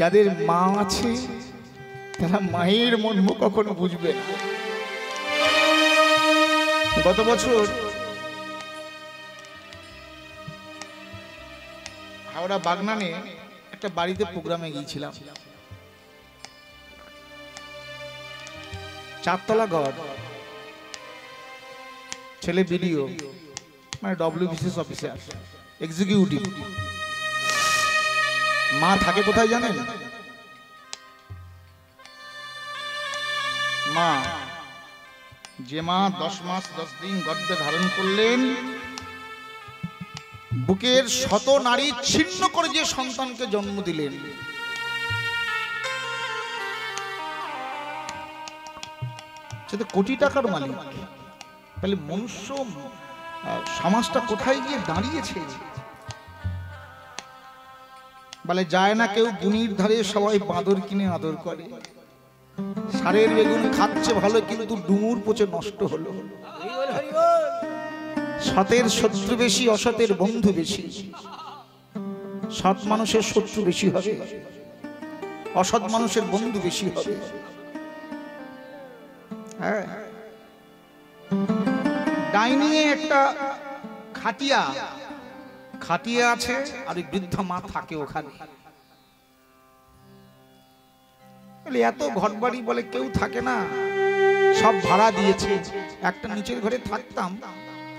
যাদের মা আছে তারা মায়ের মর্ম কখনো বুঝবে না। গত বছর হাওড়া বাগনানে একটা বাড়িতে প্রোগ্রামে গিয়েছিলাম। 4 তলা ঘর, ছেলে বিডিও মানে ডব্লিউবিসিএস অফিসার এক্সিকিউটিভ। মা থাকে কোথায় জানেন? মা, যে মা 10 মাস 10 দিন গর্ভে ধারণ করলেন, বুকের শত নারী ছিন্ন করে যে সন্তানকে জন্ম দিলেন, সে তো কোটি টাকার মালিক। তাহলে মনুষ্য সমাজটা কোথায় গিয়ে দাঁড়িয়েছে? বলে যায় না কেউ গুণীর ধারে, সবাই বাঁদর কিনে আদর করে। সারের বেগুন খাচ্ছে ভালো, কিন্তু ডুমুর পচে নষ্ট হলো। সতের শত্রু বেশি, অসতের বন্ধু বেশি। সৎ মানুষের শত্রু বেশি হবে, অসৎ মানুষের বন্ধু বেশি হবে। হ্যাঁ, ডাইনিংয়ে একটা খাটিয়া আছে, আর ওই বৃদ্ধ মা থাকে ওখানে। এত ঘর বাড়ি বলে কেউ থাকে না, সব ভাড়া দিয়েছে। একটা নিচের ঘরে থাকতাম,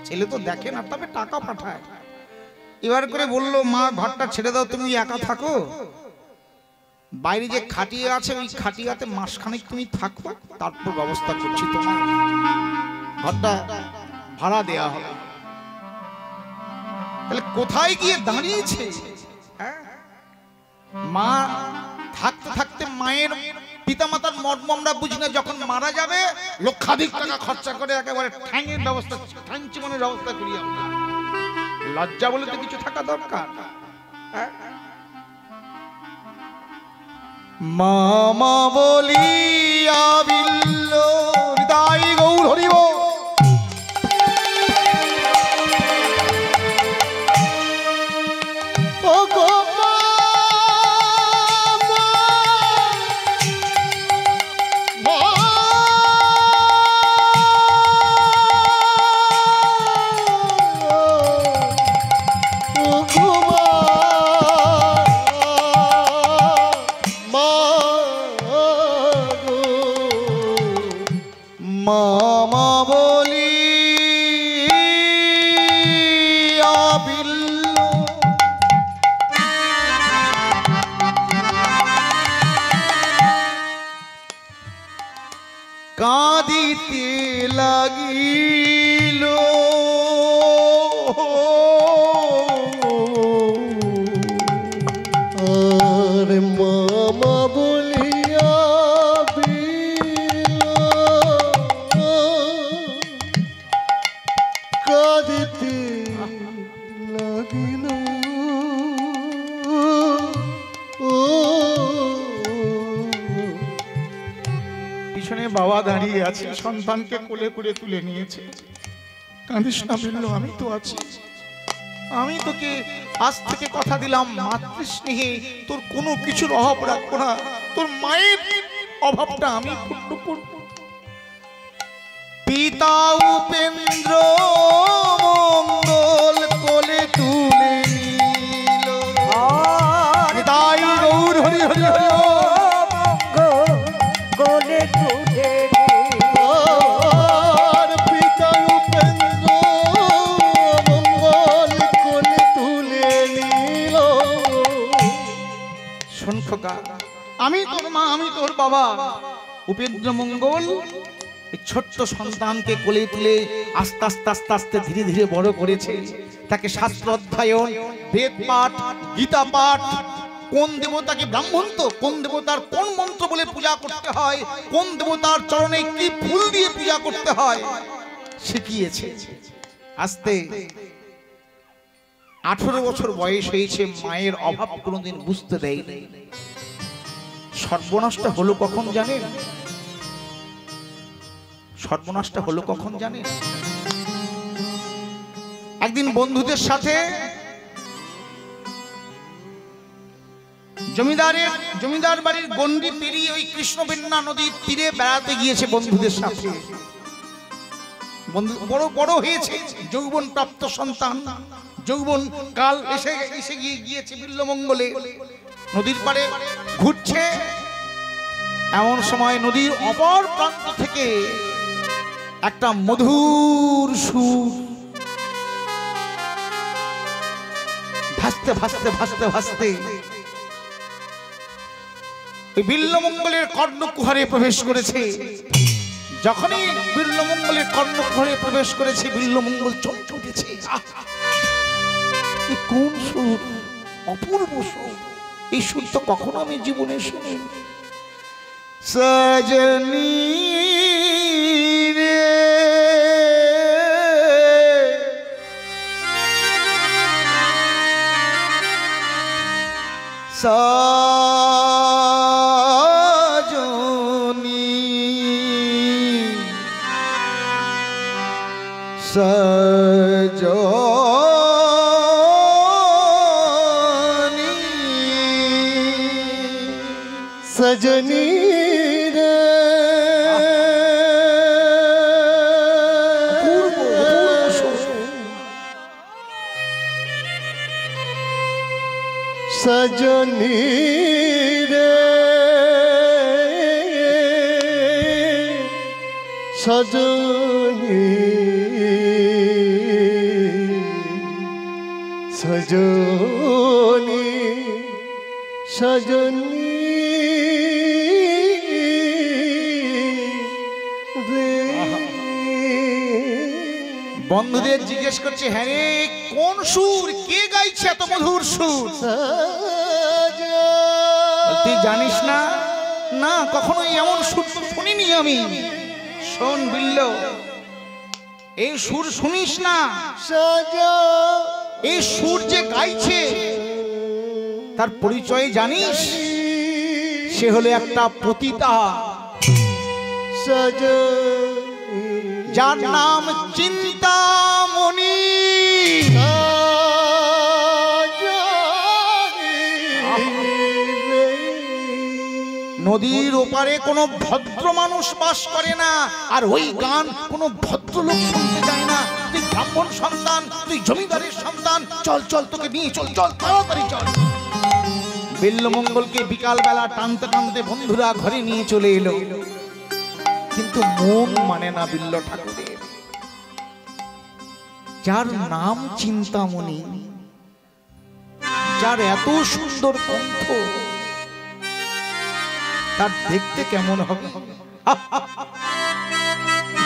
ছেলে তো দেখে না, তবে টাকা পাঠায়। এবার করে বললো, মা ঘরটা ছেড়ে দাও, তুমি একা থাকো। বাইরে যে খাটিয়া আছে, ওই খাটিয়াতে মাসখানেক তুমি থাকো, তারপর ব্যবস্থা করছি তোমার, ঘরটা ভাড়া দেয়া হবে। তাহলে কোথায় গিয়ে দাঁড়িয়েছে? মা থাকতে থাকতে মায়ের পিতামাতার মর্ম আমরা বুঝি না। যখন মারা যাবে লক্ষাধিক টাকা খরচা করে একেবারে ঠ্যাঙের ব্যবস্থা, ঠ্যাং চিমনের ব্যবস্থা করি আমরা। লজ্জা বলে তো কিছু থাকা দরকার। মামা বলিয়া বিল্ল হৃদয় গৌর হরিব। মামা বলি বিল্ল কাঁদিতে লাগিল, আর মামা বলিয়া কাঁদিতে লাগিল। পিছনে বাবা দাঁড়িয়ে আছে, সন্তানকে কোলে করে তুলে নিয়েছে। কাঁদিস না বিল্ল, আমি তো আছি। আমি তোকে আজ থেকে কথা দিলাম, মাতৃস্নেহে তোর কোনো কিছুর অভাব রাখবো না। তোর মায়ের অভাবটা আমি পূর্ণ করব। পিতা উপেন্দ্র মঙ্গল কোলে তুলে নিল। তাই গৌর হরি হরি হরি কোলে তুলে পিতা উপেন্দ্র মঙ্গল কোলে তুলে নিল। শোন খোকা, আমি তোর মা, আমি তোর বাবা। উপেন্দ্র মঙ্গল ছোট্ট সন্তানকে কোলে তুলে আস্তে আস্তে আস্তে আস্তে ধীরে ধীরে বড় করেছে। তাকে শাস্ত্র অধ্যয়ন, বেদ পাঠ, গীতা পাঠ, কোন দেবতাকে ব্রাহ্মণ তো কোন দেবতার কোন মন্ত্র বলে পূজা করতে হয়, কোন দেবতার চরণে কি ফুল দিয়ে পূজা করতে হয় শিখিয়েছে। আস্তে 18 বছর বয়স হয়েছে, মায়ের অভাব কোনোদিন বুঝতে দেয়নি। সর্বনাশটা হলো কখন জানেন? সর্বনাশটা হলো কখন জানেন? একদিন বন্ধুদের সাথে জমিদার বাড়ির গন্ডি পেরিয়ে ওই কৃষ্ণবেন্না নদীর তীরে বেড়াতে গিয়েছে বন্ধুদের সাথে। বন্ধু বড় বড় হয়েছে, যৌবন প্রাপ্ত সন্তান, যৌবন কাল এসে গিয়েছে বিল্লমঙ্গলে। নদীর পাড়ে ঘুরছে, এমন সময় নদীর অপর প্রান্ত থেকে একটা মধুর সুর ভাসতে ভাসতে ভাসতে ভাসতে বিল্লমঙ্গলের কর্ণকুহরে প্রবেশ করেছে। যখনই বিল্লমঙ্গলের কর্ণকুহরে প্রবেশ করেছে, বিল্লমঙ্গল চমকে উঠেছে। কোন সুর, অপূর্ব সুর! এই সুর তো কখনো আমি জীবনে শুনি। সজনী রে সজনী সজনী রে সজনী রে সজনী সজনী সজনী বন্ধুদের জিজ্ঞেস করছে, হ্যাঁ রে কোন সুর, কে গাইছে এত মধুর সুর? তুই জানিস না? না, কখনোই এমন সুর শুনিনি আমি। শোন বিল্ল, এই সুর শুনিস না। এই সুর যে গাইছে তার পরিচয় জানিস? সে হলো একটা পতিতা, যার নাম চিন্তামণি। নদীর ওপারে কোনো ভদ্র মানুষ বাস করে না, আর ওই গান কোনো ভদ্রলোক শুনতে যায় না। তুই ব্রাহ্মণ সন্তান, তুই জমিদারের সন্তান, চল চল, তোকে নিয়ে চল, চল তাড়াতাড়ি চল। বিল্লমঙ্গলকে বিকাল বেলা টানতে টানতে বন্ধুরা ঘরে নিয়ে চলে এলো, কিন্তু মন মানে না বিল্ল ঠাকুরের। যার নাম চিন্তামণি, যার এত সুন্দর কণ্ঠ, তার দেখতে কেমন হবে?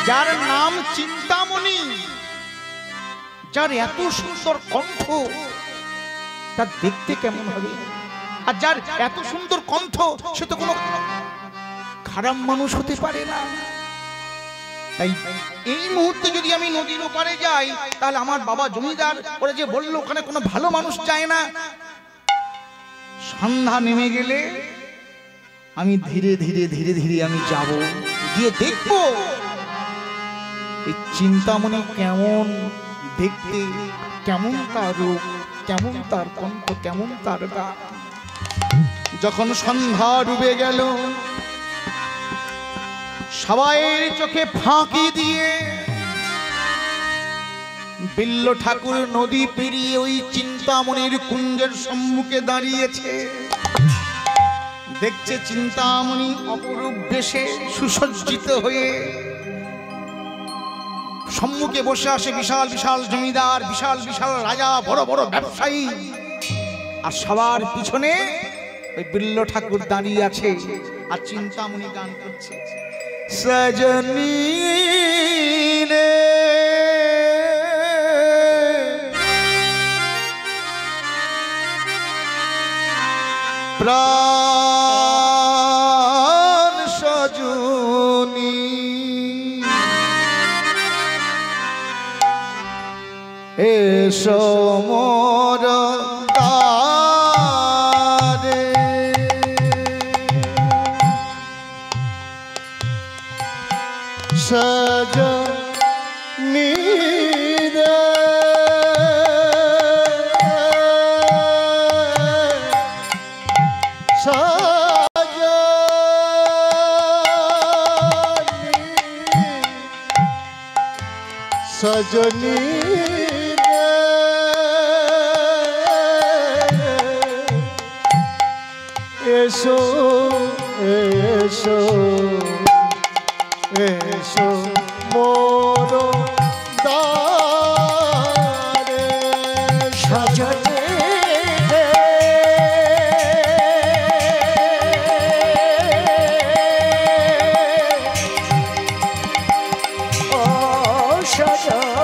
যার নাম চিন্তামণি, যার এত সুন্দর কণ্ঠ, তার দেখতে কেমন হবে? আর যার এত সুন্দর কণ্ঠ, সে তো কোনো খারাপ মানুষ হতে পারে না। তাই এই মুহূর্তে যদি আমি নদীর ওপারে যাই, তাহলে আমার বাবা জমিদার ওরা যে বললো ওখানে কোনো ভালো মানুষ যায় না, সন্ধ্যা নেমে গেলে আমি ধীরে ধীরে ধীরে ধীরে আমি যাব, গিয়ে দেখবো এই চিন্তামণি কেমন দেখতে, কেমন তার রূপ, কেমন তার কণ্ঠ, কেমন তার গান। যখন সন্ধ্যা ডুবে গেল, সবাইয়ের চোখে ফাঁকি দিয়ে বিল্ল ঠাকুর নদী পেরিয়ে ওই চিন্তামণির কুঞ্জের সম্মুখে দাঁড়িয়েছে। দেখছে চিন্তামণি অপরূপ বেশে সুসজ্জিত হয়ে, সম্মুখে বসে আসে বিশাল বিশাল জমিদার, বিশাল বিশাল রাজা, বড় বড় ব্যবসায়ী, আর সবার পিছনে ওই বিল্ল ঠাকুর দাঁড়িয়ে আছে, আর চিন্তামণি গান করছে, সজনী রে প্রাণ সজনী এসো মোর দ্বারে, সজনী রে সজনী রে এসো এসো এসো মোর দ্বারে সজনী রে ও সজনী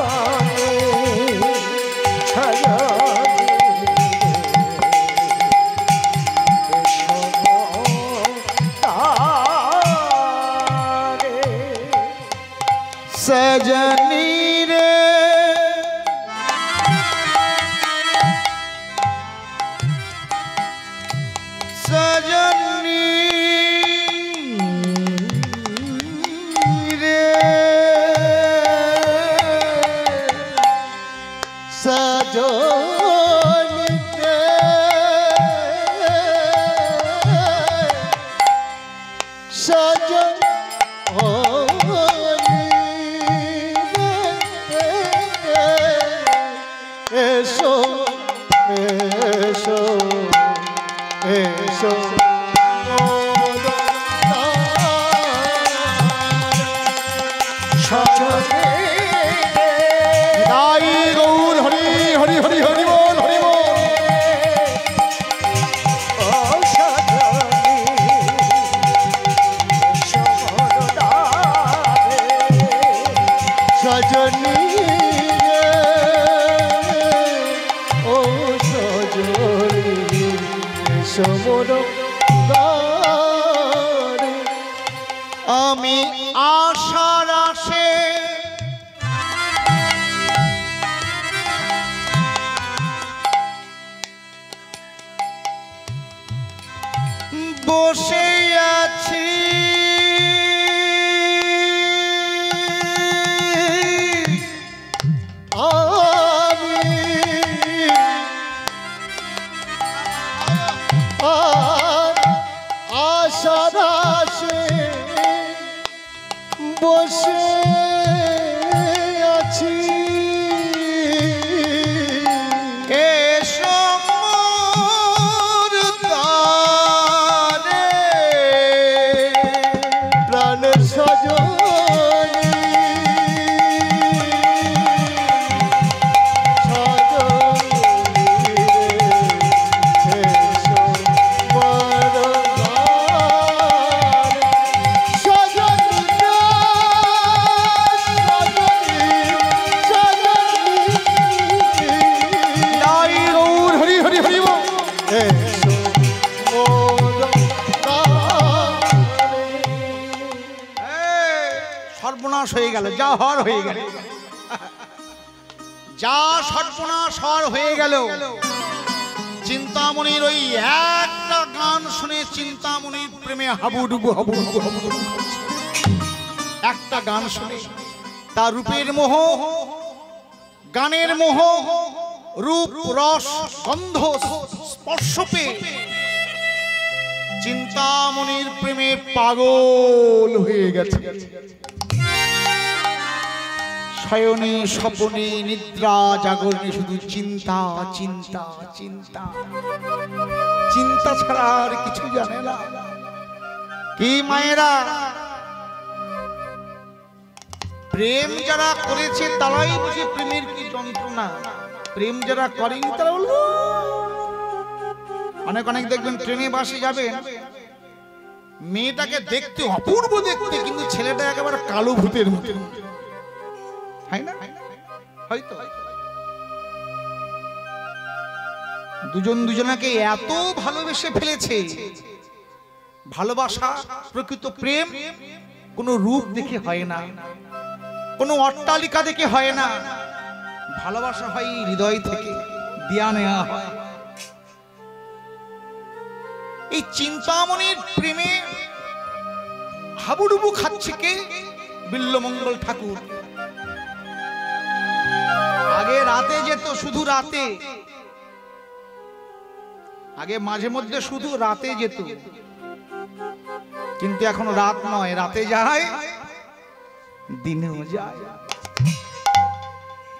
सजनी रे सजनी रे সজনী রে সজনী এসো এসো এসো दाई गौर हरि हरि हरि हरि बोल हरि बोल সজনী ও সজনী সমর দ্বারে আমি আশার আশে বসে আছি আশার আশে বসে আছি এসো মোর দ্বারে প্রাণ সজনী সজনী রে এসো মোর দ্বারে সজনী রে সজনী दाई गौर हरि हरि हरि बोल এসো মোর দ্বারে সর্বনাশ হয়ে গেল যা হর হয়ে গেল যা সর্বনাশ হর হয়ে গেল চিন্তামণির ওই একটা গান শুনে চিন্তামণির প্রেমে হাবুডুবু হাবুডুবু হাবুডুবু করছে। একটা গান শুনে তার রূপের মোহ গানের মোহ রূপ রস গন্ধ স্পর্শ পেয়ে চিন্তামণির প্রেমে পাগল হয়ে গেছে। শয়নে স্বপনে নিদ্রা জাগরণে শুধু চিন্তা চিন্তা চিন্তা চিন্তা ছাড়া আর কিছু জানে না। কি মায়েরা, প্রেম যারা করেছে তারাই বুঝে প্রেমের কি যন্ত্রণা, প্রেম যারা করেনি তারা বলবো। অনেক অনেক দেখবেন ট্রেনে বাসে যাবেন, মেয়েটাকে দেখতে অপূর্ব দেখতে, কিন্তু ছেলেটা একেবারে কালো ভূতের মতো, হয় না? হয়তো দুজন দুজনাকে এত ভালোবেসে ফেলেছে। ভালোবাসা, প্রকৃত প্রেম কোনো রূপ দেখে হয় না, কোনো অট্টালিকা দেখে হয় না। ভালোবাসা হয় হৃদয় থেকে, দিয়া নেওয়া হয়। এই চিন্তামণির প্রেমে হাবুডুবু খাচ্ছে কে? বিল্বমঙ্গল ঠাকুর। আগে রাতে যেত, শুধু রাতে, আগে মাঝে মধ্যে শুধু রাতে যেত, কিন্তু এখন রাত নয়, রাতে যায়, দিনেও যায়।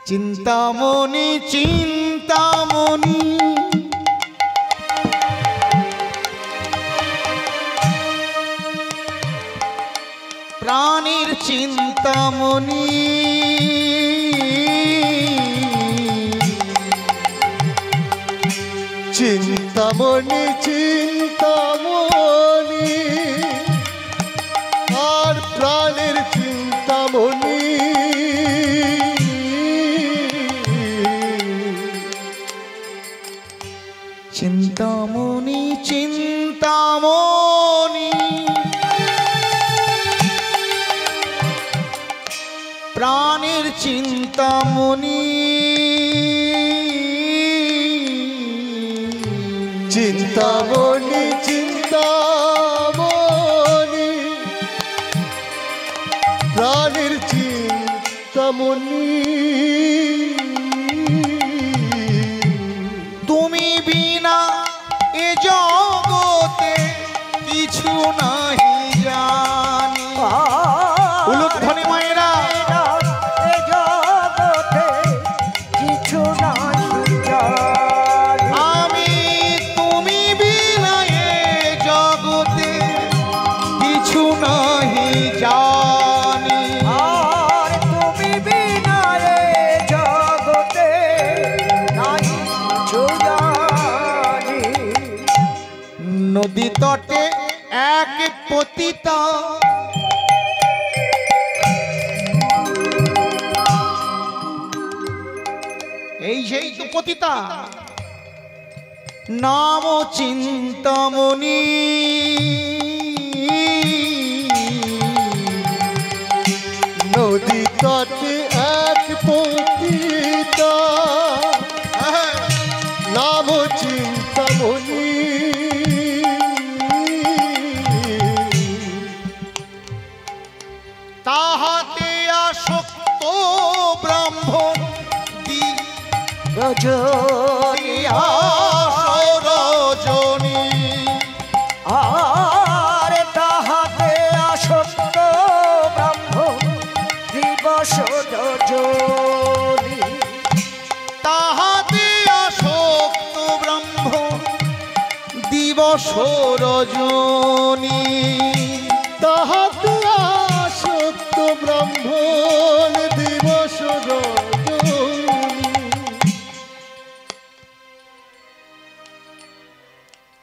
চিন্তামণি চিন্তামণি প্রাণীর চিন্তামণি চিন্তামণি চিন্তামণি আর প্রাণের চিন্তামণি চিন্তামণি চিন্তামণি প্রাণের চিন্তামণি চিন্তামণি চিন্তামণি প্রাণের চিন্তামণি তুমি বিনা এ জগতে কিছু নাহি জানি উলুধ্বনি মায়েরা এ জগতে কিছু নাই জানি। আমি তুমি বিনা এ জগতে কিছু নাহি জানি আর তুমি বিনা এ জগতে নাই কিছু জানি। নদী তটে এক পতিতা এই সেই তো পতিতা নাম চিন্তামণি নদী তটে এক পতিতা নাম চিন্তামণি তাহাতে আসক্ত ব্রাহ্মণ রজনিয়া রজনী আর তাহাতে আসক্ত ব্রাহ্মণ দিবস রজনী। তাহাতে আসক্ত ব্রাহ্মণ দিবস রজনী তাহাতে আসক্ত ব্রাহ্মণ দিবস রজনী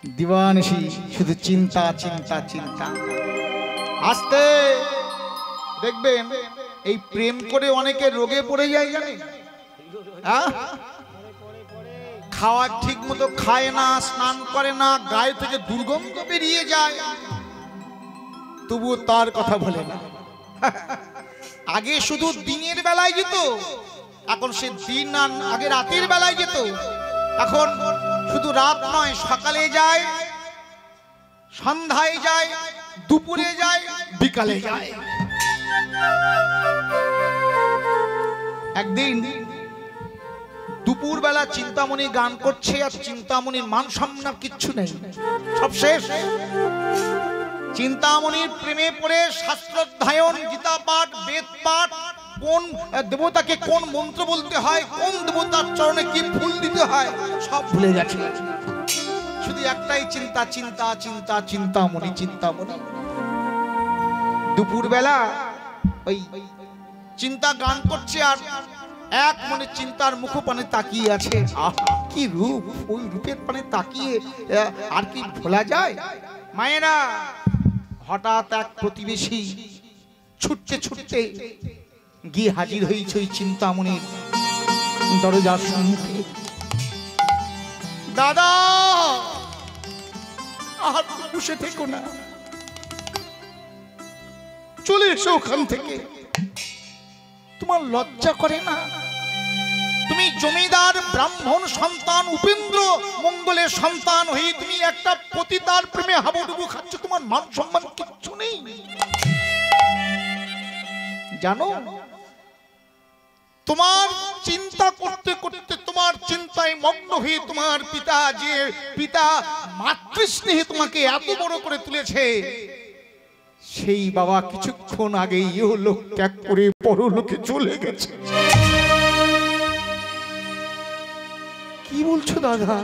দিবানিশি শুধু চিন্তা চিন্তা চিন্তা। আস্তে দেখবেন এই প্রেম করে অনেকে রোগে পড়ে যায় জানেন, হ্যাঁ? খাওয়া ঠিক মতো খায় না, স্নান করে না, গায়ে থেকে দুর্গন্ধ বেরিয়ে যায়, তবুও তার কথা বলে না। আগে শুধু দিনের বেলায় যেত, এখন সে দিন আর আগে রাতের বেলায় যেত, এখন শুধু রাত নয়, সকালে যায়, সন্ধ্যায় যায়, দুপুরে যায়, বিকালে যায়। একদিন দুপুর বেলা চিন্তামণি গান করছে, আর চিন্তামণির মান সম্মান কিচ্ছু নেই, সব শেষ। চিন্তামণির প্রেমে পড়ে শাস্ত্রাধ্যয়ন, গীতা পাঠ, বেদ পাঠ, কোন দেবতাকে কোন মন্ত্র বলতে হয়, কোন দেবতার চরণে কি ফুল দিতে হয়, সব ভুলে গেছে। শুধু একটাই চিন্তা, চিন্তা চিন্তা চিন্তামণি চিন্তামণি। দুপুর বেলা ওই চিন্তা গান করছে, আর এক মনে চিন্তার মুখপানে তাকিয়ে আছে। আহ কি রূপ, ওই রূপের পানে তাকিয়ে আর কি ভোলা যায়? মায়েরা, হঠাৎ এক প্রতিবেশী ছুটতে ছুটতে গিয়ে হাজির হয়েছে ওই চিন্তামণির দরজার সম্মুখে। দাদা, আর বসে থেকো না, চলে এসো ওখান থেকে। তোমার লজ্জা করে না? তুমি জমিদার ব্রাহ্মণ সন্তান, উপেন্দ্র মঙ্গলের সন্তান হয়ে তুমি একটা পতিতার প্রেমে হাবুডুবু খাচ্ছ, তোমার মান সম্মান কিচ্ছু নেই জানো? তোমার চিন্তা করতে করতে, তোমার চিন্তায় মগ্ন হয়ে তোমার পিতা, যে পিতা মাতৃস্নেহে তোমাকে এত বড় করে তুলেছে, সেই বাবা কিছুক্ষণ আগেই ইহলোক ত্যাগ করে পরলোকে চলে গেছে। কি বলছো দাদা?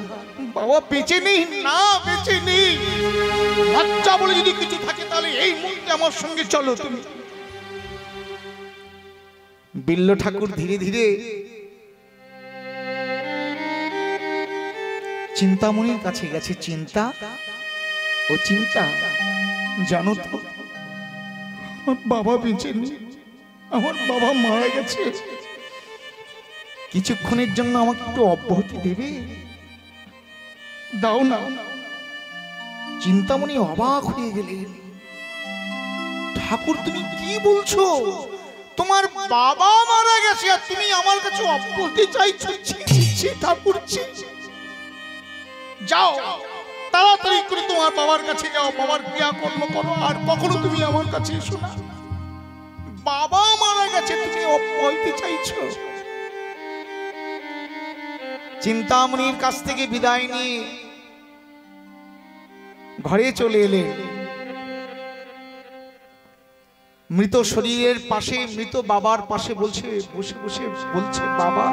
বাবা বেঁচে নেই? না, বেঁচে নেই। লজ্জা বলে যদি কিছু থাকে তাহলে এই মুহূর্তে আমার সঙ্গে চলো তুমি। বিল্ল ঠাকুর ধীরে ধীরে চিন্তামণির কাছে গেছে। চিন্তা, ও চিন্তা, জানো তো আমার বাবা বেঁচে নেই, আমার বাবা মারা গেছে। কিছুক্ষণের জন্য আমাকে একটু অব্যাহতি দেবে? দাও না। চিন্তামণি অবাক হয়ে গেলেন। ঠাকুর তুমি কি বলছো? তোমার বাবা মারা গেছে আর তুমি আমার কাছে অব্যাহতি চাইছো? ঠাকুর যাও, তাড়াতাড়ি করে তোমার বাবার কাছে যাও, বাবার ক্রিয়াকর্ম করো, আর কখনো তুমি আমার কাছে এসো না। বাবা মারা গেছে, তুমি অব্যাহতি চাইছো। চিন্তামণির কাছ থেকে বিদায় নিয়ে ঘরে চলে এলেন। মৃত শরীরের পাশে, মৃত বাবার পাশে বলছে, বসে বসে বলছে, বাবা,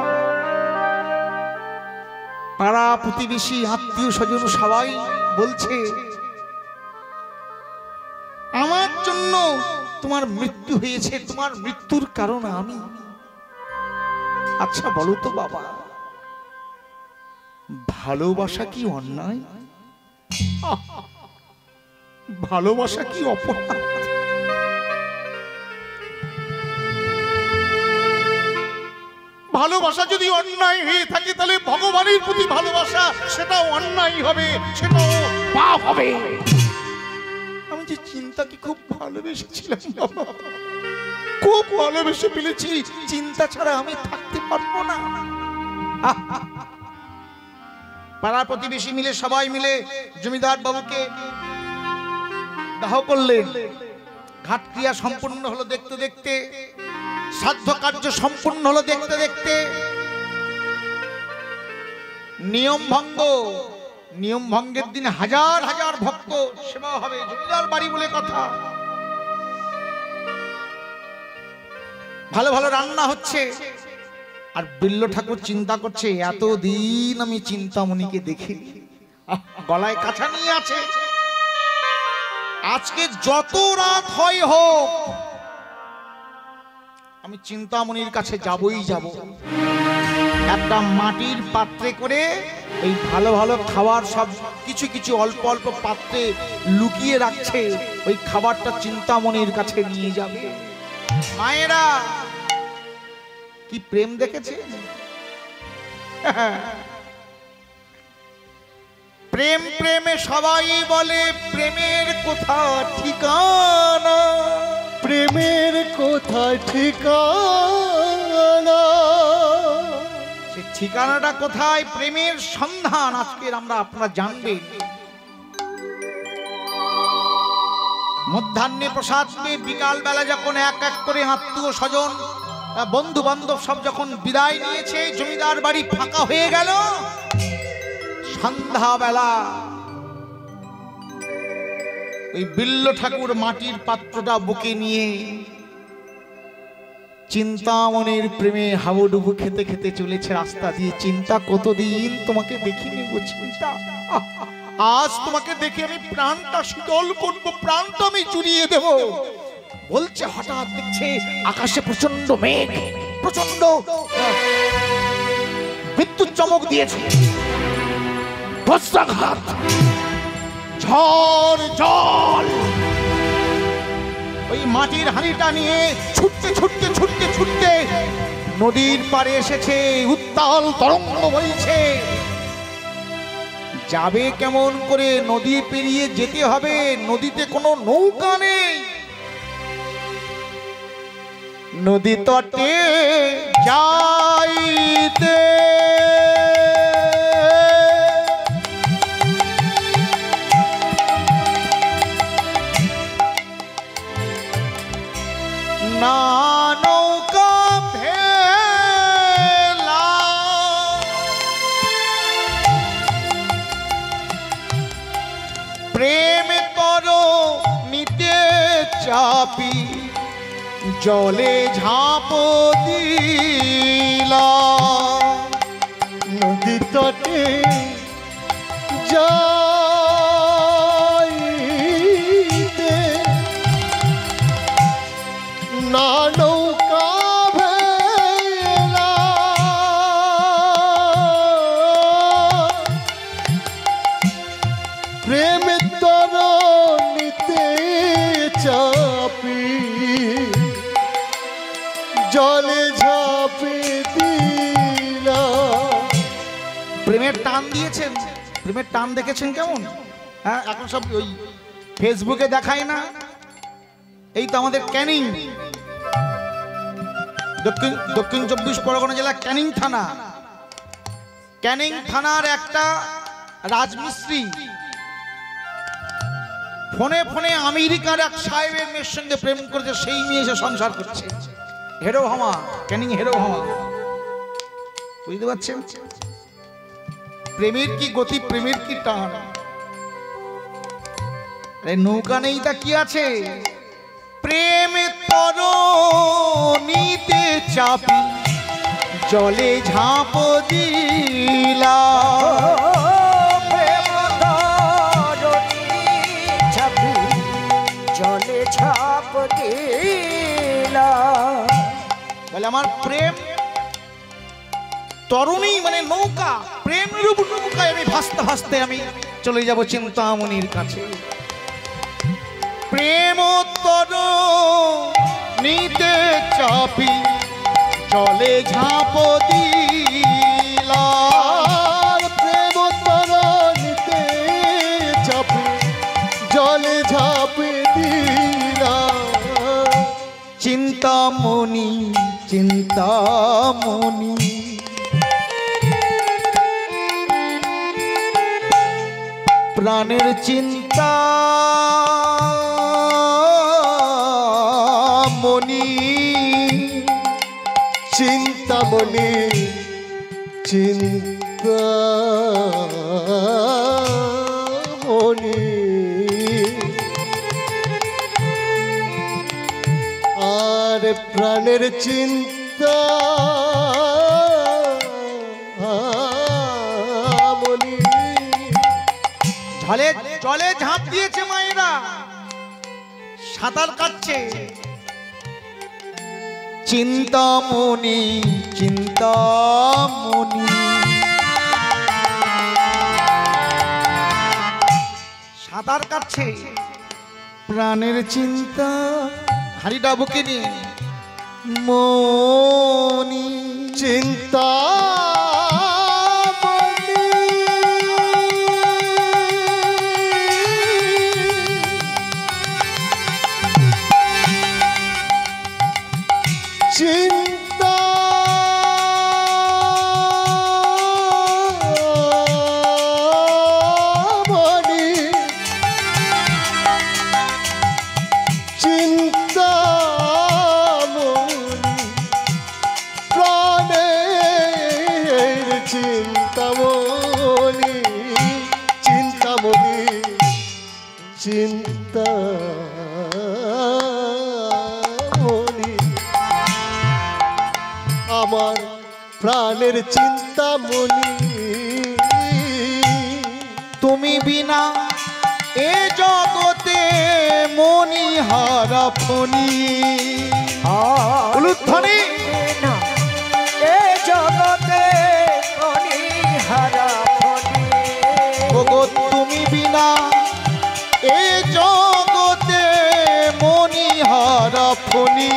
পাড়া প্রতিবেশী আত্মীয় স্বজন সবাই বলছে আমার জন্য তোমার মৃত্যু হয়েছে, তোমার মৃত্যুর কারণ আমি। আচ্ছা বলো তো বাবা, ভালোবাসা কি অন্যায়? ভালোবাসা কি অপরাধ? ভালোবাসা যদি অন্যায় হয়ে থাকে তাহলে ভগবানের প্রতি ভালোবাসা সেটাও অন্যায় হবে, সেটাও পাপ হবে। আমি যে চিন্তাকে খুব ভালোবেসেছিলাম বাবা, খুব ভালোবেসে ফেলেছি। চিন্তা ছাড়া আমি থাকতে পারবো না। পাড়া প্রতিবেশী মিলে, সবাই মিলে জমিদার বাবুকে দাহ করলেন। ঘাট ক্রিয়া সম্পূর্ণ হলো দেখতে দেখতে, শ্রাদ্ধ কার্য সম্পূর্ণ হলো দেখতে দেখতে। নিয়ম ভঙ্গের দিন হাজার হাজার ভক্ত সেবা হবে, জমিদার বাড়ি বলে কথা। ভালো ভালো রান্না হচ্ছে, আর বিল্ল ঠাকুর চিন্তা করছে, এতদিন আমি চিন্তামণিকে দেখিনি, গলায় কাছা নিয়ে আছে। আজকে যত রাত হয় হোক আমি চিন্তামণির কাছে যাবই যাব। একটা মাটির পাত্রে করে এই ভালো ভালো খাবার সব কিছু কিছু অল্প অল্প পাত্রে লুকিয়ে রাখছে, ওই খাবারটা চিন্তামণির কাছে নিয়ে যাবে। মায়েরা কি প্রেম দেখেছে? প্রেম প্রেমে সবাই বলে প্রেমের কোথা ঠিকানা, প্রেমের কোথায় ঠিকানা, সে ঠিকানাটা কোথায়, প্রেমের সন্ধান আজকের আমরা আপনারা জানবেন। মধ্যাহ্নে প্রসাদ পেয়ে বিকাল বেলা যখন এক এক করে আত্মীয় স্বজন বন্ধু বান্ধব সব যখন বিদায় নিয়েছে, জমিদার বাড়ি ফাঁকা হয়ে গেল। সন্ধ্যা বেলা ওই বিল্ল ঠাকুর মাটির পাত্রটা বুকে নিয়ে চিন্তামণির প্রেমে হাবুডুবু খেতে খেতে চলেছে রাস্তা দিয়ে। চিন্তা, কতদিন তোমাকে দেখিনি গো চিন্তা, আজ তোমাকে দেখে আমি প্রাণটা শীতল করবো, প্রাণটা আমি জুড়িয়ে দেব বলছে। হঠাৎ দেখছে আকাশে প্রচন্ড মেঘ, প্রচন্ড বিদ্যুৎ চমক দিয়েছে, বজ্রাঘাত, ঝড় জল। ওই মাটির হাঁড়িটা নিয়ে ছুটতে ছুটতে ছুটতে ছুটতে নদীর পাড়ে এসেছে। উত্তাল তরঙ্গ বইছে। যাবে কেমন করে? নদী পেরিয়ে যেতে হবে, নদীতে কোনো নৌকা নেই। নদী তটে যাইতে না নৌকা ভেলা, প্রেম তর নিতে চাপি জলে ঝাঁপ দিলা। নদী তটে যাইতে না নৌকা ভেলা প্রেম তরণীতে চাপি জলে ঝাঁপে দিলা। প্রেমের টান দিয়েছেন, প্রেমের টান দেখেছেন কেমন? হ্যাঁ, এখন সব ওই ফেসবুকে দেখায় না? এই তো আমাদের ক্যানিং, দক্ষিণ 24 পরগনা জেলা ক্যানিং থানা, ক্যানিং থানার একটা রাজমিস্ত্রি ফোনে ফোনে আমেরিকার এক সাহেবের মেয়ের সঙ্গে প্রেম করেছে, সেই মেয়ে এসে সংসার করছে। হেরো হামা, ক্যানিং হেরো হামা, বুঝতে পারছেন? প্রেমের কি গতি, প্রেমের কি টান। নৌকা নেই তা কি আছে, প্রেম তরণীতে চাপি জলে ঝাঁপ দিলা। প্রেম তরণী চাপি জলে ঝাঁপ দিলা। বলে আমার প্রেম তরুণী মানে নৌকা, প্রেম রূপ নৌকায় আমি ভাসতে ভাসতে আমি চলে যাব চিন্তামণির কাছে। প্রেম তরণীতে চাপি জলে ঝাঁপ দিলা। প্রেম তরণীতে চাপি জলে ঝাঁপে দিলা। চিন্তামণি চিন্তামণি প্রাণের চিন্তা মনি, চিন্তামণি চিন্তামণি আর প্রাণের চিন্তা মণি। ঝলে জলে ঝাঁপ দিয়েছে মায়েরা, সাঁতার কাটছে। চিন্তামণি চিন্তামণি সাঁতার কাটছে, প্রাণের চিন্তা হাড়িটা বুকে নিয়ে মনি। চিন্তা চিন্তা মনি চিন্তা মনি প্রাণের চিন্তামণি চিন্তামণি চিন্তামণি আমার প্রাণের চিন্তামণি। তুমি বিনা এ জগতে মনি হারা ফণি। উলুধ্বনি। না এ জগতে মনি হারা ফণি। ওগো তুমি বিনা এ জগতে মনি হারা ফণি।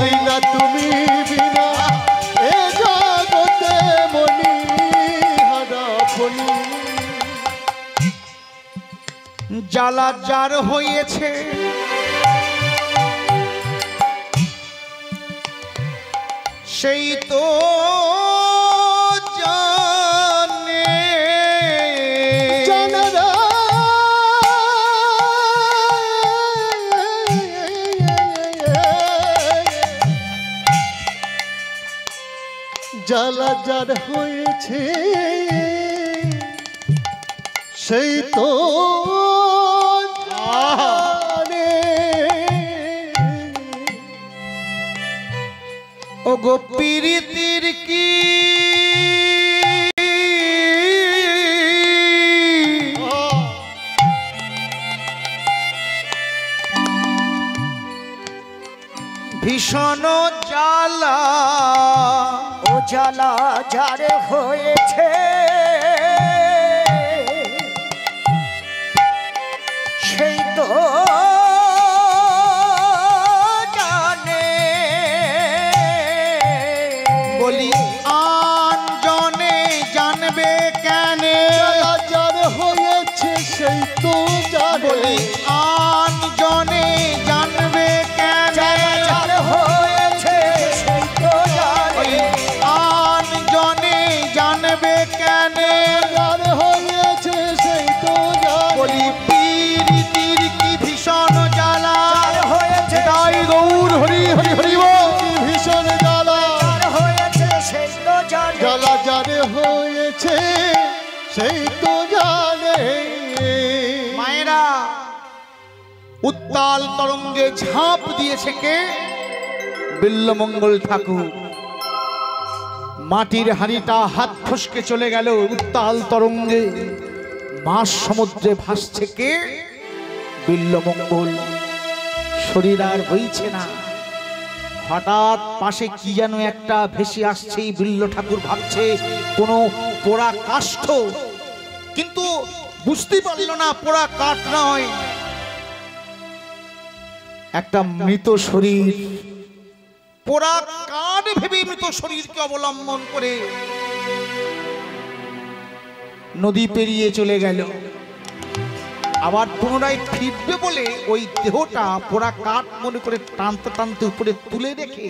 ওই না তুমি বিনা এ জগতে মনি হারা ফণি। জ্বালা যার হয়েছে সেই তো জানে। জানারা জ্বালা যার হয়েছে সেই তো জানে। ওগো প্রীতির কি ভীষণ জ্বালা ও জ্বালা যার হয়েছে সেই তো জানে। বলি আনজনে জানবে কেনে, জ্বালা যার হয়েছে সেই তো জানে। বলি আনজনে জানবে কেনে, যার হয়েছে সেই তো জানে। আনজনে জানবে কেনে, যার হয়েছে সেই তো জানে। বলি পীড়িতির কি ভীষণ জ্বালা যার হয়েছে তাই গৌর হরি হরি হরি বল। ভীষণ জ্বালা যার হয়েছে সেই তো জানে। জ্বালা যার হয়েছে সেই তো জানে। মায়েরা, উত্তাল তরঙ্গে ঝাঁপ দিয়েছে কে? বিল্লমঙ্গল ঠাকুর। মাটির হাঁড়িটা হাত ফসকে চলে গেল উত্তাল তরঙ্গে। মাছ সমুদ্রে ভাসছে কে? বিল্লমঙ্গল। শরীর আর বইছে না। হঠাৎ পাশে কি যেন একটা ভেসে আসছে। বিল্ল ঠাকুর ভাবছে কোনো পোড়া কাষ্ঠ, কিন্তু বুঝতে পারল না পোড়া কাঠ নয়, একটা মৃত শরীর। পোড়া কাঠ ভেবে মৃত শরীরকে অবলম্বন করে নদী পেরিয়ে চলে গেল। আবার পুনরায় ফিরবে বলে ওই দেহটা পোড়া কাঠ মনে করে টানতে টানতে উপরে তুলে রেখে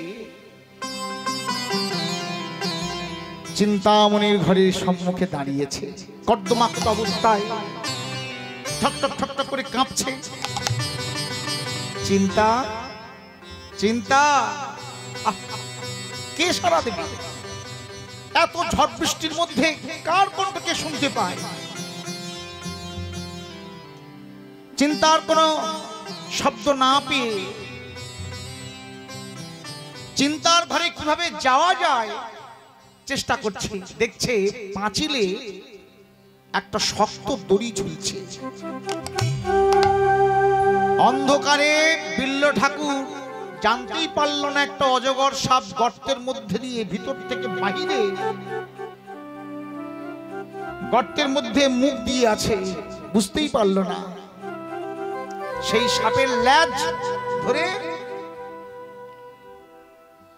চিন্তামণির ঘরের সম্মুখে দাঁড়িয়েছে। কর্দমাক্ত অবস্থায় ঠকঠক ঠকঠক করে কাঁপছে। চিন্তা চিন্তা, আহ, কে সারা দেবে? এত ঝড় বৃষ্টির মধ্যে কার কণ্ঠকে শুনতে পায়? চিন্তার কোনো শব্দ না পেয়ে চিন্তার ঘরে কিভাবে যাওয়া যায় চেষ্টা করছে। দেখছে পাঁচিলে একটা শক্ত দড়ি ঝুলছে। অন্ধকারে বিল্ল ঠাকুর জানতেই পারল না একটা অজগর সাপ গর্তের মধ্যে দিয়ে ভিতর থেকে বাহিরে গর্তের মধ্যে মুখ দিয়ে আছে, বুঝতেই পারল না। সেই সাপের ল্যাজ ধরে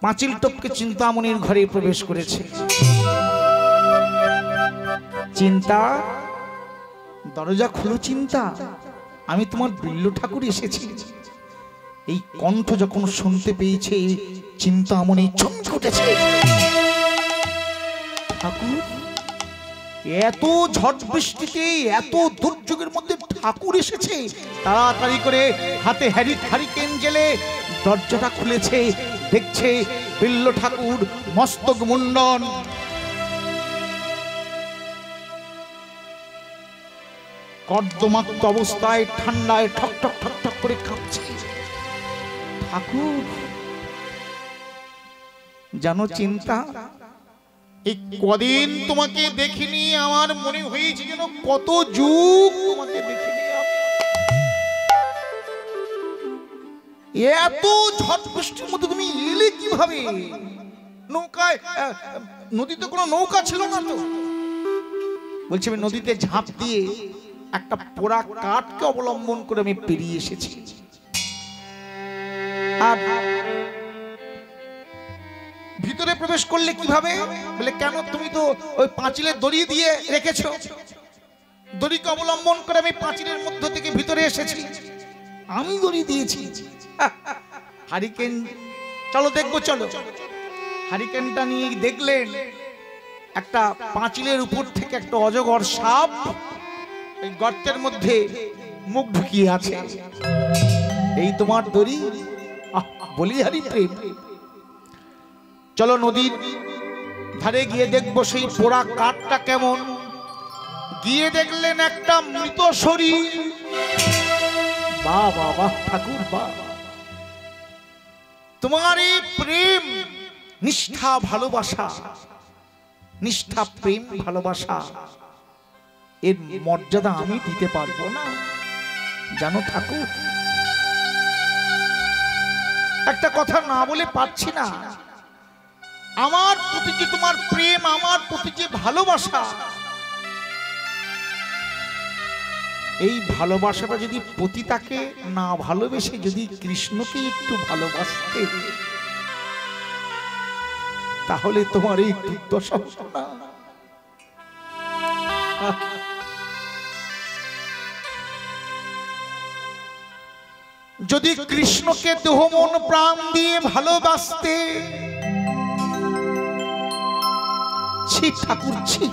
পাঁচিল টপকে চিন্তামণির ঘরে প্রবেশ করেছে। চিন্তা, দরজা খুলো চিন্তা, আমি তোমার বিল্ল ঠাকুর এসেছি। এই কণ্ঠ যখন শুনতে পেয়েছে চিন্তামণি চমকে উঠেছে। ঠাকুর, এত ঝড় বৃষ্টিতে এত দুর্যোগের মধ্যে ঠাকুর এসেছে। তাড়াতাড়ি করে হাতে হ্যারিকেন জেলে দরজাটা খুলেছে। দেখছে বিল্ল ঠাকুর মস্তক মুন্ডন, কর্দমাক্ত অবস্থায় ঠান্ডায় ঠকঠক ঠকঠক করে কাঁপছে। ঠাকুর, জানো চিন্তা, এই কদিন তোমাকে দেখিনি, আমার মনে হয়েছে যেন কত যুগ তোমাকে দেখিনি। এত ঝড় বৃষ্টির মধ্যে তুমি এলে কিভাবে? নৌকায়, নদীতে কোনো নৌকা ছিল না তো? বলছি আমি নদীতে ঝাঁপ দিয়ে একটা পোড়া কাঠকে অবলম্বন করে আমি পেরিয়ে এসেছি। আর ভিতরে প্রবেশ করলে কিভাবে? বলে কেন, তুমি তো ওই পাঁচিলে দড়ি দিয়ে রেখেছো। দড়িকে অবলম্বন করে আমি পাঁচিলের মধ্য থেকে ভিতরে এসেছি। আমি দড়ি দিয়েছি। হারিকেন, চলো দেখবো, চলো। হারিকেনটা নিয়ে দেখলেন একটা পাঁচিলের উপর থেকে একটা অজগর সাপ এই গর্তের মধ্যে মুখ ঢুকিয়ে আছে। এই তোমার দড়ি? বলিহারি প্রেম। চলো নদীর ধারে গিয়ে দেখবো সেই পোড়া কাঠটা কেমন। গিয়ে দেখলেন একটা মৃত শরীর। বাহ বাহ বাহ ঠাকুর, বাহ! তোমার এই প্রেম, নিষ্ঠা, ভালোবাসা, নিষ্ঠা, প্রেম, ভালোবাসা, এর মর্যাদা আমি দিতে পারবো না, জানো ঠাকুর। একটা কথা না বলে পারছি না। আমার প্রতি যে তোমার প্রেম, আমার প্রতি যে ভালোবাসা, এই ভালোবাসাটা যদি পতিতাকে না ভালোবেসে যদি কৃষ্ণকে একটু ভালোবাসতে, তাহলে তোমার এই দুর্দশা হতো না। যদি কৃষ্ণকে দেহ মন প্রাণ দিয়ে ভালোবাসতে, ছি ঠাকুর ছি,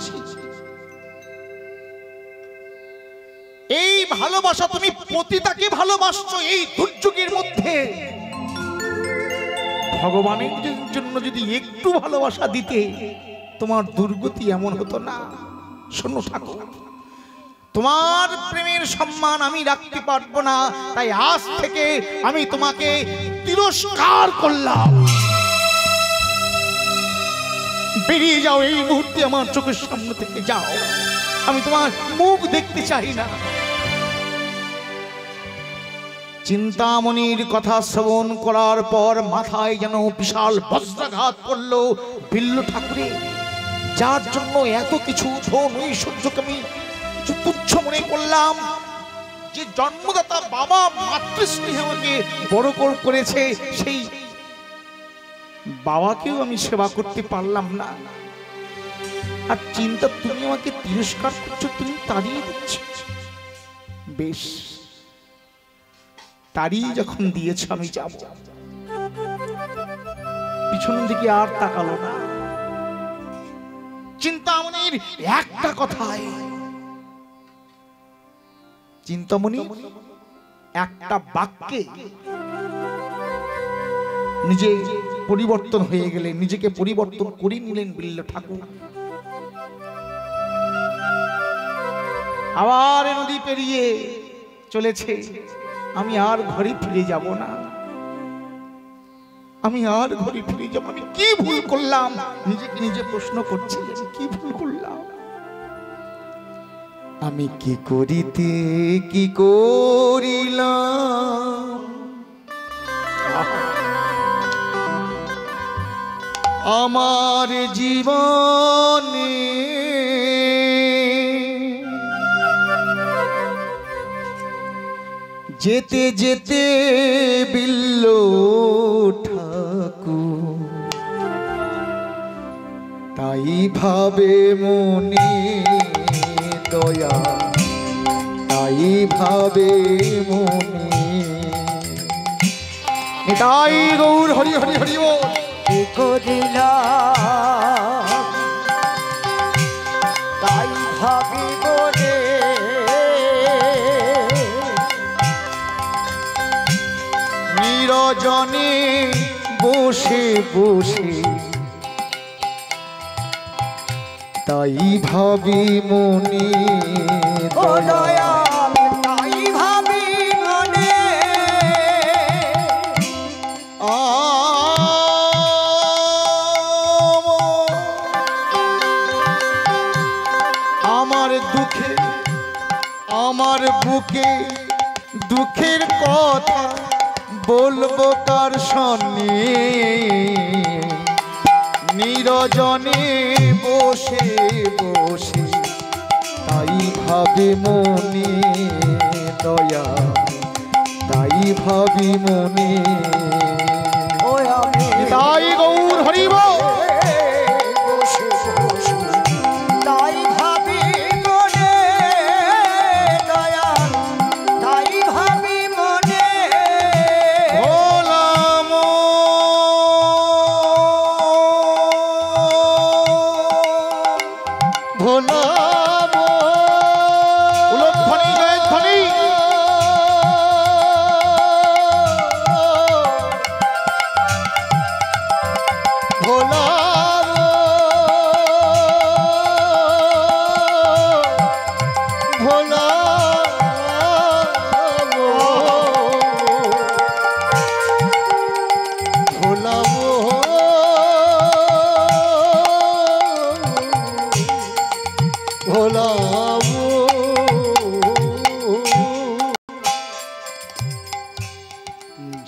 এই ভালোবাসা তুমি পতিতাকে ভালোবাসছো এই দুর্যোগের মধ্যে। ভগবানের জন্য যদি একটু ভালোবাসা দিতে, তোমার দুর্গতি এমন হতো না। শোনো ঠাকুর, তোমার প্রেমের সম্মান আমি রাখতে পারবো না, তাই আজ থেকে আমি তোমাকে তিরস্কার করলাম। বেরিয়ে যাও এই মুহূর্তে, আমার চোখের সামনে থেকে যাও। আমি তোমার মুখ দেখতে চাই না। চিন্তামণির কথা শ্রবণ করার পর মাথায় যেন বিশাল বজ্রাঘাত পড়লো বিল্লু ঠাকুরে, যার জন্য এত কিছু নৈশ্বর্যকে আমি তুচ্ছ মনে করলাম। যে জন্মদাতা বাবা মাতৃস্নেহে আমাকে বড় করেছে, সেই বাবাকেও আমি সেবা করতে পারলাম না। আর চিন্তা, তুমি আমাকে তিরস্কার করছো, তুমি তাড়িয়ে দিচ্ছ। বেশ, তাড়িয়ে যখন দিয়েছ আমি যাব। পিছন দিকে আর তাকালো না। চিন্তামণির একটা কথায়, চিন্তামণি একটা বাক্যে নিজে পরিবর্তন হয়ে গেলে, নিজেকে পরিবর্তন করে নিলেন বিল্লু ঠাকুর। আবার নদী পেরিয়ে চলেছে। আমি আর ঘরে ফিরে যাব না, আমি আর ঘরে ফিরে যাব। আমি কি ভুল করলাম? নিজেকে নিজে প্রশ্ন করছি, আমি কি ভুল করলাম? আমি কি করিতে কি করিলাম, আমার জীবনে যেতে যেতে বিল্লু ঠাকুর, তাই ভাবে মনে দয়া, তাই ভাবে মনে। নিতাই গৌর হরি হরি হরি বল। কি করিলাম তাই ভাবি বলে, নিরজনে বসে বসে, তাই ভাবি মনে ও দয়াল তাই ভাবি মনে। আমার দুঃখে, আমার বুকে দুঃখের কথা বলবো কার সনে, নিরজনে বসে বসে, তাই ভাবে মনে দয়া, তাই ভাবি মনে। ও আমি তাই গৌর হরি বল। বসে বসে তাই ভাবি মনে, দয়াল তাই ভাবি মনে। ভোলাম ভোলাম উলধ্বনি জয়ধ্বনি। ভোলা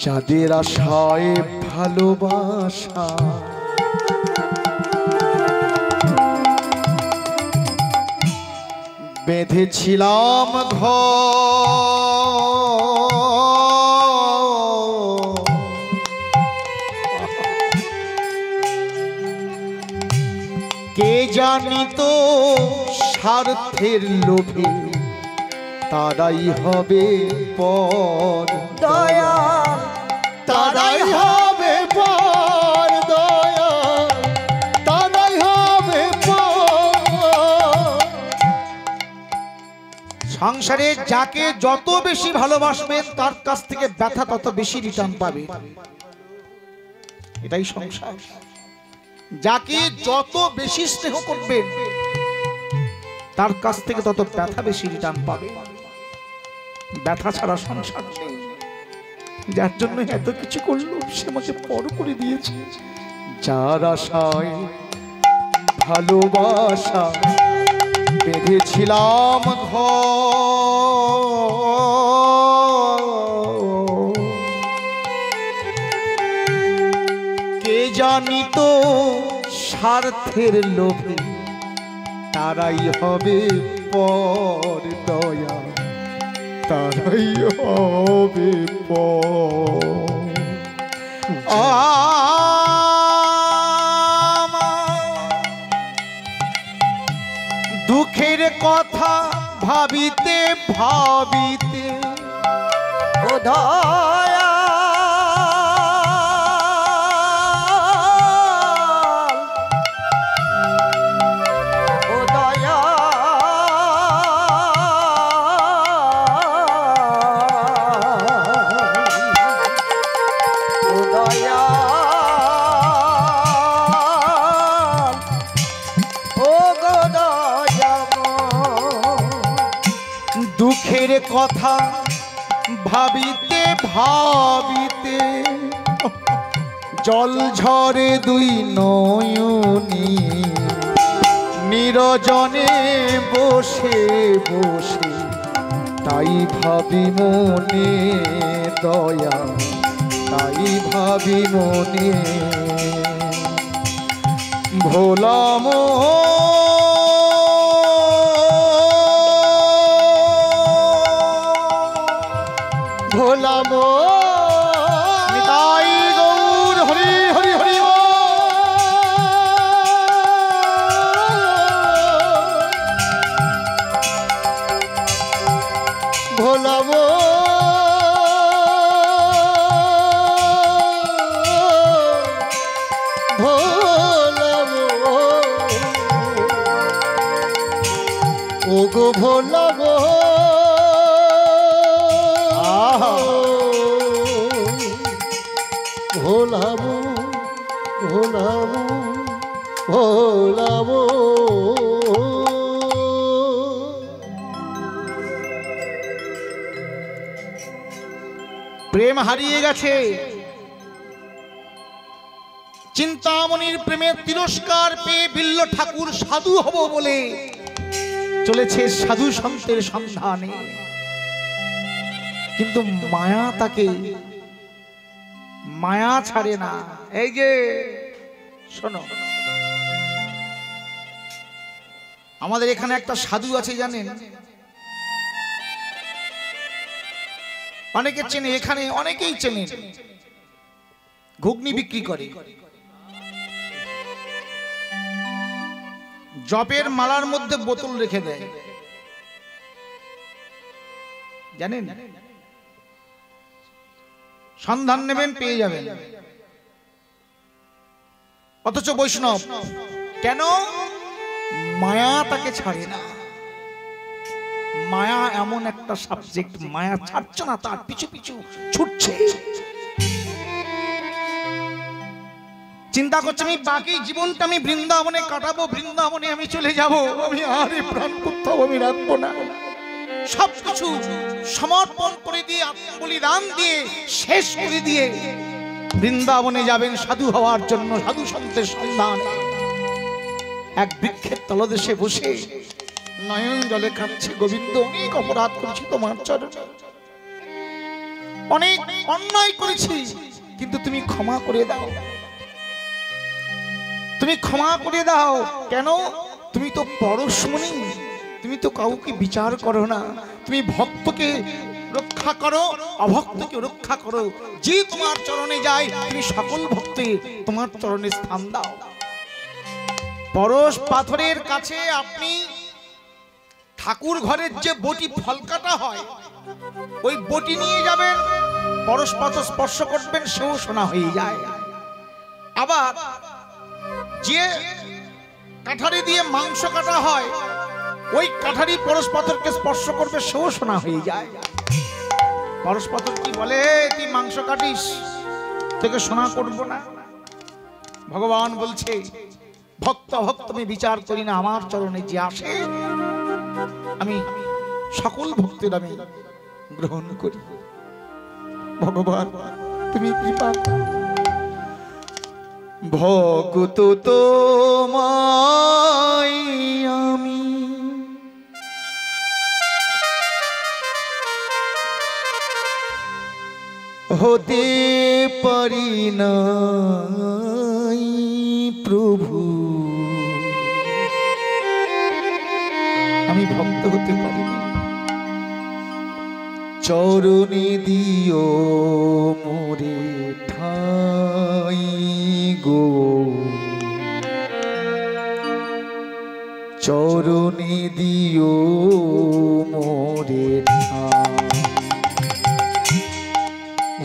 যাদের আশায় ভালোবাসা বেঁধেছিলাম কে জানি তো স্বার্থের লোভে তারাই হবে পর দয়াল তারাই হবে পর দয়াল তারাই হবে পর। সংসারে যাকে যত বেশি ভালোবাসবেন তার কাছ থেকে ব্যথা তত বেশি রিটার্ন পাবে, এটাই সংসার। যাকে যত বেশি স্নেহ করবেন তার কাছ থেকে তত ব্যথা বেশি রিটার্ন পাবে। ব্যথা ছাড়া সংসার নেই। যার জন্য এত কিছু করলো সে আমাকে পর করে দিয়েছে। যার আশায় ভালোবাসা বেঁধেছিলাম কে জানি তো স্বার্থের লোভে তারাই হবে পর দয়া তারাই হবে পর। দুঃখের কথা ভাবিতে ভাবিতে ও দয়াল ও দয়াল ও দয়াল ও গো দয়াময়। দুঃখের কথা ভাবিতে ভাবিতে জল ঝরে দুই নয়নি নিরজনে বসে বসে তাই ভাবি মনে দয়া তাই ভাবি মনে ভোলাম ভোলাম নিতাই গৌর হরি হরি হরি ভোলাম ভোলাম ও গো ভোলাম ভোলাম ভোলাম ভোলাম। প্রেম হারিয়ে গেছে। চিন্তামণির প্রেমের তিরস্কার পেয়ে বিল্ল ঠাকুর সাধু হব বলে চলেছে সাধু সন্তের সন্ধানে, কিন্তু মায়া তাকে মায়া ছাড়ে না। এই যে শোনো, আমাদের এখানে একটা সাধু আছে জানেন, অনেকে চেনে, এখানে অনেকেই চেনে, ঘুগনি বিক্রি করে, জপের মালার মধ্যে বোতল রেখে দেয়, জানেন? সন্ধান নেবেন পেয়ে যাবেন। অথচ বৈষ্ণব কেন? মায়া তাকে ছাড়ে না। মায়া এমন একটা সাবজেক্ট, মায়া ছাড়ছে না, তার পিছু পিছু ছুটছে। চিন্তা করছে আমি বাকি জীবনটা আমি বৃন্দাবনে কাটাবো, বৃন্দাবনে আমি চলে যাব, আমি আর এই প্রাণ কোথাও আমি রাখবো না। সবকিছু সমর্পণ করে দিয়ে, আত্মবলিদান দিয়ে, শেষ করে দিয়ে বৃন্দাবনে যাবেন সাধু হওয়ার জন্য, সাধু সন্তের সন্ধান। এক বৃক্ষের তলদেশে বসে নয়ন জলে কাঁদছে, গোবিন্দ অনেক অপরাধ করেছি তোমার চরণে, অনেক অন্যায় করেছি, কিন্তু তুমি ক্ষমা করে দাও, তুমি ক্ষমা করে দাও। কেন? তুমি তো পরশমণি, তুমি তো কাউকে বিচার করো না, তুমি ভক্তকে রক্ষা করো, অভক্তকে রক্ষা করো। যে তোমার চরণে যায় তুমি সকল ভক্তে তোমার চরণে স্থান দাও। পরশ পাথরের কাছে আপনি ঠাকুর ঘরের যে বটি ফল কাটা হয়, ওই বটি নিয়ে যাবেন, পরশ পাথর স্পর্শ করবেন, সেও সোনা হয়ে যায়। আবার যে কাঠারি দিয়ে মাংস কাটা হয়, ওই কাঠারি পরশ পাথরকে স্পর্শ করবে, সেও সোনা হয়ে যায়। পরশ পাথর কি বলে, তুই মাংস কাটিস, তোকে সোনা করবো না। ভগবান বলছে ভক্ত ভক্ত আমি বিচার করি না, আমার চরণে যে আসে আমি সকল ভক্তের আমি গ্রহণ করি। ভগবান তুমি কৃপা করো। ভক্ত তোমায় আমি হতে পারি না প্রভু, আমি ভক্ত হতে পারি না। চরণে দিও মোরে ঠাই গো, চরণে দিও মোরে ঠাই।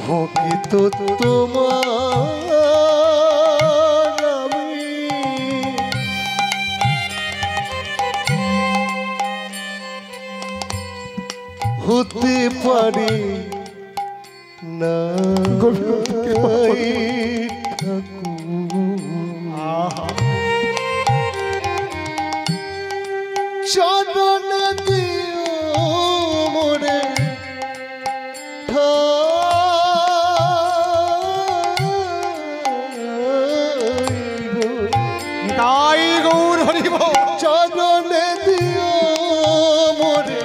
ভক্ত তোমার আমি হতে পারি না চরণ দিও মোরে তাই গৌর হরিব, চরণে দিও মোরে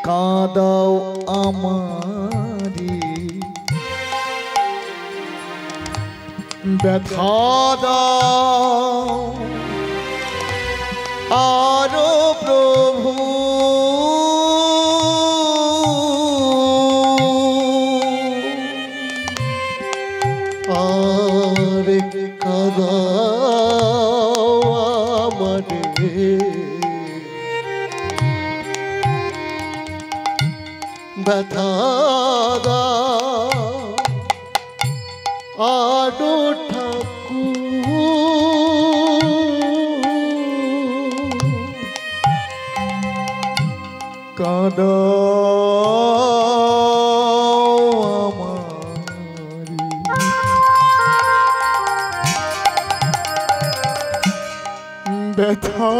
কাঁদাও আমারি ব্যথা দাও আরো প্রভু, আর কাদাও আমারে ব্যথা দাও আরো কাঁদাও আমারি ব্যথা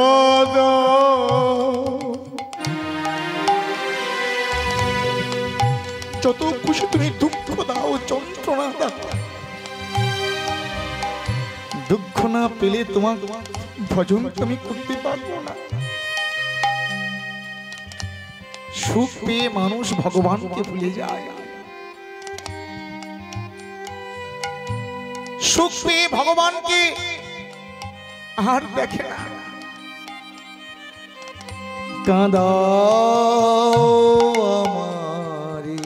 দাও, যত খুশি তুমি দুঃখ দাও, যন্ত্রণা দাও। দুঃখ না পেলে তোমার ভজন তুমি করতে পারবো না। সুখ পেয়ে মানুষ ভগবানকে ভুলে যায়, সুখ পেয়ে ভগবানকে আর দেখে না। কাঁদাও আমারে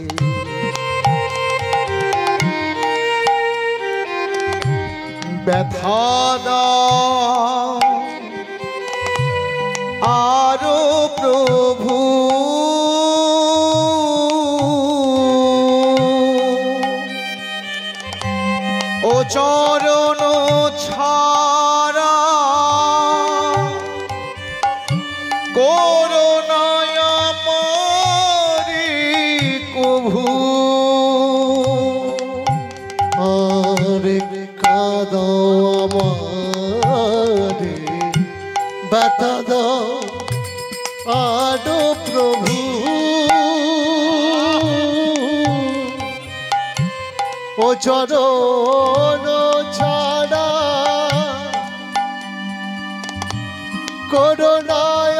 ব্যথা দাও আরো প্রভু, ও চরণ ছাড়া করুণায় আমারে কভু, আর কাদাও আমারে ব্যথা দাও আরো প্রভু, ও চরণ ছাড়া করুণায়